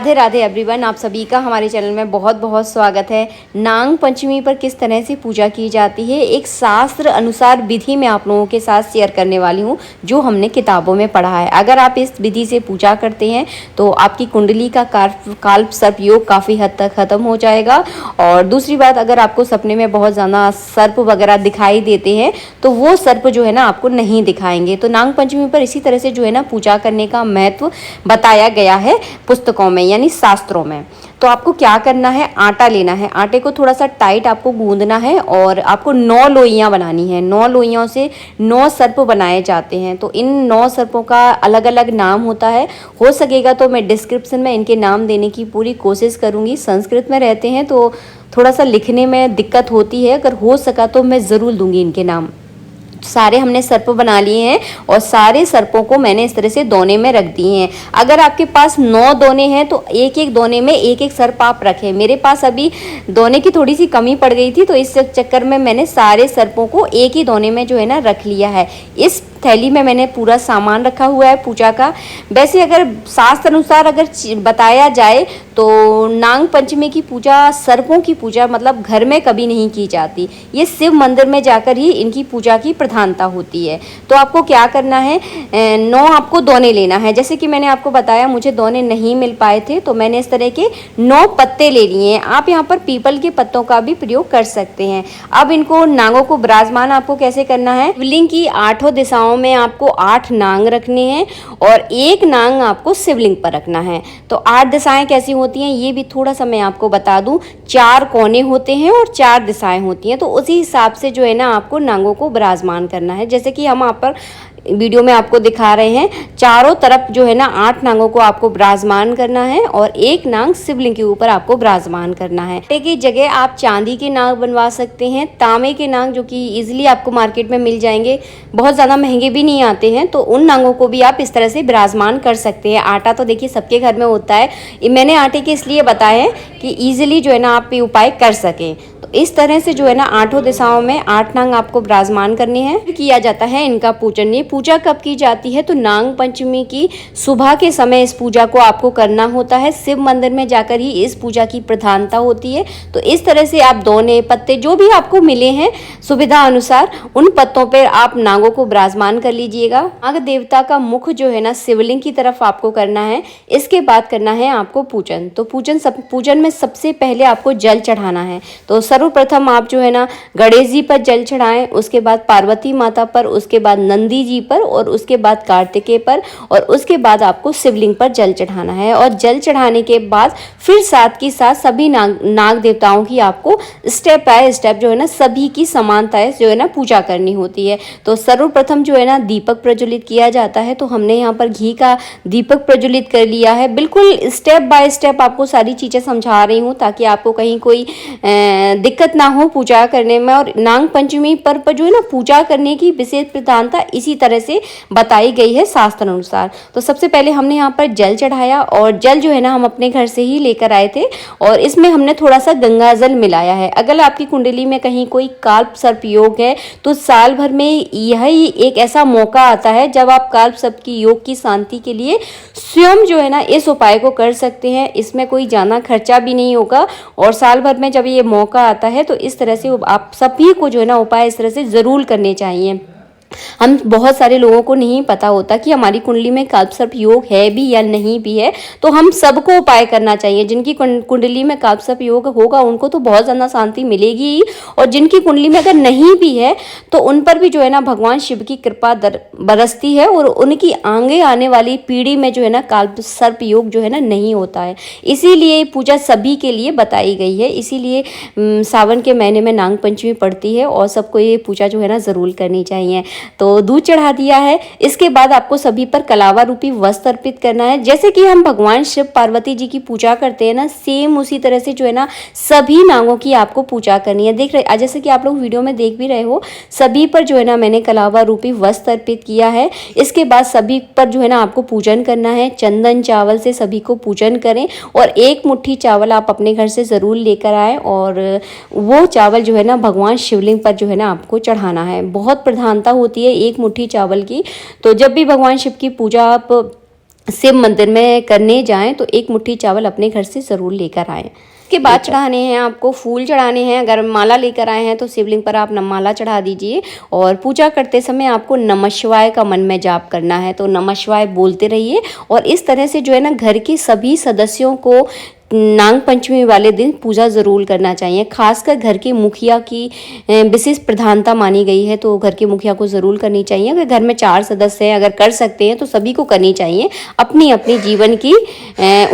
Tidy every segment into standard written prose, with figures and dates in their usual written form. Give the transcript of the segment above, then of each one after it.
Radhe Radhe everyone, आप सभी का हमारे चैनल में बहुत बहुत स्वागत है। नाग पंचमी पर किस तरह से पूजा की जाती है एक शास्त्र अनुसार विधि में आप लोगों के साथ शेयर करने वाली हूँ, जो हमने किताबों में पढ़ा है। अगर आप इस विधि से पूजा करते हैं तो आपकी कुंडली का काल्प सर्प योग काफ़ी हद तक ख़त्म हो जाएगा। और दूसरी बात, अगर आपको सपने में बहुत ज़्यादा सर्प वगैरह दिखाई देते हैं तो वो सर्प जो है ना आपको नहीं दिखाएंगे। तो नाग पंचमी पर इसी तरह से जो है ना पूजा करने का महत्व बताया गया है पुस्तकों में, यानी शास्त्रों में। तो आपको क्या करना है, आटा लेना है। आटे को थोड़ा सा टाइट आपको गूंदना है और आपको 9 लोइयाँ बनानी है। 9 लोइयों से 9 सर्प बनाए जाते हैं। तो इन 9 सर्पों का अलग अलग नाम होता है। हो सकेगा तो मैं डिस्क्रिप्शन में इनके नाम देने की पूरी कोशिश करूँगी। संस्कृत में रहते हैं तो थोड़ा सा लिखने में दिक्कत होती है, अगर हो सका तो मैं ज़रूर दूंगी इनके नाम। सारे हमने सर्प बना लिए हैं और सारे सर्पों को मैंने इस तरह से दोने में रख दिए हैं। अगर आपके पास 9 दोने हैं तो एक एक दोने में एक एक सर्प आप रखें। मेरे पास अभी दोने की थोड़ी सी कमी पड़ गई थी, तो इस चक्कर में मैंने सारे सर्पों को एक ही दोने में जो है ना रख लिया है। इस थैली में मैंने पूरा सामान रखा हुआ है पूजा का। वैसे अगर शास्त्र अनुसार अगर बताया जाए तो नाग पंचमी की पूजा, सर्पों की पूजा मतलब घर में कभी नहीं की जाती। ये शिव मंदिर में जाकर ही इनकी पूजा की प्रधानता होती है। तो आपको क्या करना है, 9 आपको दोने लेना है। जैसे कि मैंने आपको बताया मुझे दोने नहीं मिल पाए थे तो मैंने इस तरह के 9 पत्ते ले लिए हैं। आप यहाँ पर पीपल के पत्तों का भी प्रयोग कर सकते हैं। अब इनको नागों को विराजमान आपको कैसे करना है, शिवलिंग की 8 दिशाओं में आपको 8 नाग रखने हैं और एक नाग आपको शिवलिंग पर रखना है। तो 8 दिशाएं कैसी होती हैं ये भी थोड़ा सा मैं आपको बता दूं। 4 कोने होते हैं और 4 दिशाएं होती हैं। तो उसी हिसाब से जो है ना आपको नागों को विराजमान करना है। जैसे कि हम यहाँ पर वीडियो में आपको दिखा रहे हैं, चारों तरफ जो है ना 8 नागों को आपको विराजमान करना है और एक नाग शिवलिंग के ऊपर आपको विराजमान करना है। आटे की जगह आप चांदी के नाग बनवा सकते हैं, तांबे के नाग जो कि इजीली आपको मार्केट में मिल जाएंगे, बहुत ज़्यादा महंगे भी नहीं आते हैं। तो उन नागों को भी आप इस तरह से विराजमान कर सकते हैं। आटा तो देखिए सबके घर में होता है, मैंने आटे के इसलिए बताया है कि ईजिली जो है ना आप ये उपाय कर सकें। तो इस तरह से जो है ना 8 दिशाओं में 8 नाग आपको विराजमान करने हैं। किया जाता है इनका पूजन। ये पूजा कब की जाती है तो नाग पंचमी की सुबह के समय इस पूजा को आपको करना होता है। शिव मंदिर में जाकर ही इस पूजा की प्रधानता होती है। तो इस तरह से आप दोने पत्ते जो भी आपको मिले हैं सुविधा अनुसार उन पत्तों पर आप नागों को विराजमान कर लीजिएगा। नाग देवता का मुख जो है ना शिवलिंग की तरफ आपको करना है। इसके बाद करना है आपको पूजन। तो पूजन में सबसे पहले आपको जल चढ़ाना है। तो सर्वप्रथम आप जो है ना गणेश जी पर जल चढ़ाएं, उसके बाद पार्वती माता पर, उसके बाद नंदी जी पर और उसके बाद कार्तिकेय पर और उसके बाद आपको शिवलिंग पर जल चढ़ाना है। और जल चढ़ाने के बाद फिर साथ की साथ सभी नाग देवताओं की आपको स्टेप बाय स्टेप जो है ना सभी की समानताएं जो है ना पूजा करनी होती है। तो सर्वप्रथम जो है ना दीपक प्रज्वलित किया जाता है। तो हमने यहाँ पर घी का दीपक प्रज्वलित कर लिया है। बिल्कुल स्टेप बाय स्टेप आपको सारी चीज़ें समझा रही हूँ ताकि आपको कहीं कोई दिक्कत ना हो पूजा करने में। और नाग पंचमी पर जो है ना पूजा करने की विशेष प्रधानता इसी तरह से बताई गई है शास्त्र अनुसार। तो सबसे पहले हमने यहाँ पर जल चढ़ाया और जल जो है ना हम अपने घर से ही लेकर आए थे और इसमें हमने थोड़ा सा गंगा जल मिलाया है। अगर आपकी कुंडली में कहीं कोई काल्प सर्प योग है तो साल भर में यही एक ऐसा मौका आता है जब आप काल्प सर्प की योग की शांति के लिए स्वयं जो है ना इस उपाय को कर सकते हैं। इसमें कोई ज़्यादा खर्चा भी नहीं होगा और साल भर में जब ये मौका आता है तो इस तरह से आप सभी को जो है ना उपाय इस तरह से ज़रूर करने चाहिए। हम बहुत सारे लोगों को नहीं पता होता कि हमारी कुंडली में काल्प सर्प योग है भी या नहीं भी है। तो हम सबको उपाय करना चाहिए। जिनकी कुंडली में काल्प सर्प योग होगा उनको तो बहुत ज़्यादा शांति मिलेगी ही, और जिनकी कुंडली में अगर नहीं भी है तो उन पर भी जो है ना भगवान शिव की कृपा बरसती है और उनकी आगे आने वाली पीढ़ी में जो है ना काल्प सर्प योग जो है ना नहीं होता है। इसीलिए पूजा सभी के लिए बताई गई है। इसीलिए सावन के महीने में नाग पंचमी पड़ती है और सबको ये पूजा जो है ना ज़रूर करनी चाहिए। तो दूध चढ़ा दिया है। इसके बाद आपको सभी पर कलावा रूपी वस्त्र अर्पित करना है। जैसे कि हम भगवान शिव पार्वती जी की पूजा करते हैं ना, सेम उसी तरह से जो है ना सभी नागों की आपको पूजा करनी है। देख रहे जैसे कि आप लोग वीडियो में देख भी रहे हो, सभी पर जो है ना मैंने कलावा रूपी वस्त्र अर्पित किया है। इसके बाद सभी पर जो है ना आपको पूजन करना है। चंदन चावल से सभी को पूजन करें और 1 मुट्ठी चावल आप अपने घर से ज़रूर लेकर आएँ और वो चावल जो है ना भगवान शिवलिंग पर जो है ना आपको चढ़ाना है। बहुत प्रधानता होती है 1 मुट्ठी चावल की। तो जब भी भगवान शिव की पूजा आप शिव मंदिर में करने जाएं तो एक मुट्ठी चावल अपने घर से ज़रूर लेकर आएं। के बाद चढ़ाने हैं आपको फूल चढ़ाने हैं। अगर माला लेकर आए हैं तो शिवलिंग पर आप माला चढ़ा दीजिए। और पूजा करते समय आपको नमः शिवाय का मन में जाप करना है, तो नमः शिवाय बोलते रहिए। और इस तरह से जो है ना घर के सभी सदस्यों को नाग पंचमी वाले दिन पूजा ज़रूर करना चाहिए। खासकर घर के मुखिया की विशेष प्रधानता मानी गई है, तो घर के मुखिया को ज़रूर करनी चाहिए। अगर घर में 4 सदस्य हैं, अगर कर सकते हैं तो सभी को करनी चाहिए। अपनी अपनी जीवन की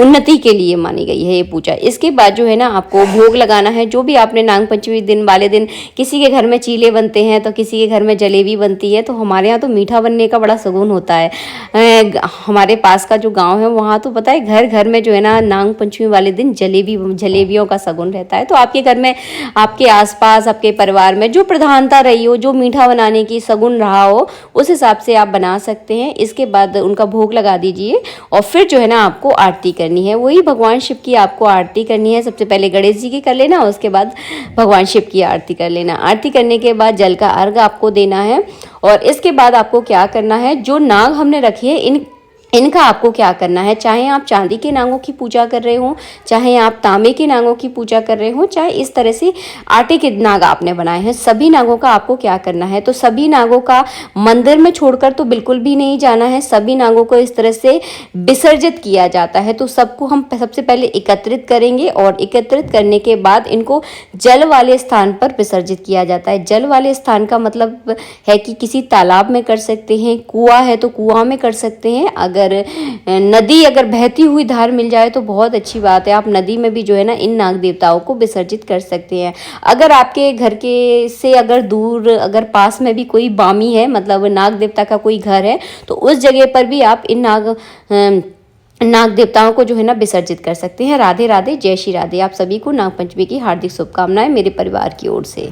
उन्नति के लिए मानी गई है ये पूजा। इसके बाद जो है ना आपको भोग लगाना है। जो भी आपने नाग पंचमी दिन वाले दिन किसी के घर में चीले बनते हैं तो किसी के घर में जलेबी बनती है, तो हमारे यहाँ तो मीठा बनने का बड़ा शगुन होता है। हमारे पास का जो गाँव है वहाँ तो पता है घर घर में जो है ना नाग पंचमी वाले दिन जलेबियों का शगुन रहता है। तो आपके घर में, आपके आसपास, आपके परिवार में जो प्रधानता रही हो, जो मीठा बनाने की शगुन रहा हो, उस हिसाब से आप बना सकते हैं। इसके बाद उनका भोग लगा दीजिए और फिर जो है ना आपको आरती करनी है। वही भगवान शिव की आपको आरती करनी है। सबसे पहले गणेश जी की कर लेना, उसके बाद भगवान शिव की आरती कर लेना। आरती करने के बाद जल का अर्घ आपको देना है। और इसके बाद आपको क्या करना है, जो नाग हमने रखे हैं इनका आपको क्या करना है, चाहे आप चांदी के नागों की पूजा कर रहे हो, चाहे आप तांबे के नागों की पूजा कर रहे हो, चाहे इस तरह से आटे के नाग आपने बनाए हैं, सभी नागों का आपको क्या करना है, तो सभी नागों का मंदिर में छोड़कर तो बिल्कुल भी नहीं जाना है। सभी नागों को इस तरह से विसर्जित किया जाता है। तो सबको हम सबसे पहले एकत्रित करेंगे और एकत्रित करने के बाद इनको जल वाले स्थान पर विसर्जित किया जाता है। जल वाले स्थान का मतलब है कि किसी तालाब में कर सकते हैं, कुआं है तो कुआं में कर सकते हैं। अगर नदी, अगर बहती हुई धार मिल जाए तो बहुत अच्छी बात है, आप नदी में भी जो है ना इन नाग देवताओं को विसर्जित कर सकते हैं। अगर आपके घर के से अगर दूर, अगर पास में भी कोई बामी है, मतलब नाग देवता का कोई घर है, तो उस जगह पर भी आप इन नाग देवताओं को जो है ना विसर्जित कर सकते हैं। राधे राधे, जय श्री राधे। आप सभी को नाग पंचमी की हार्दिक शुभकामनाएं मेरे परिवार की ओर से।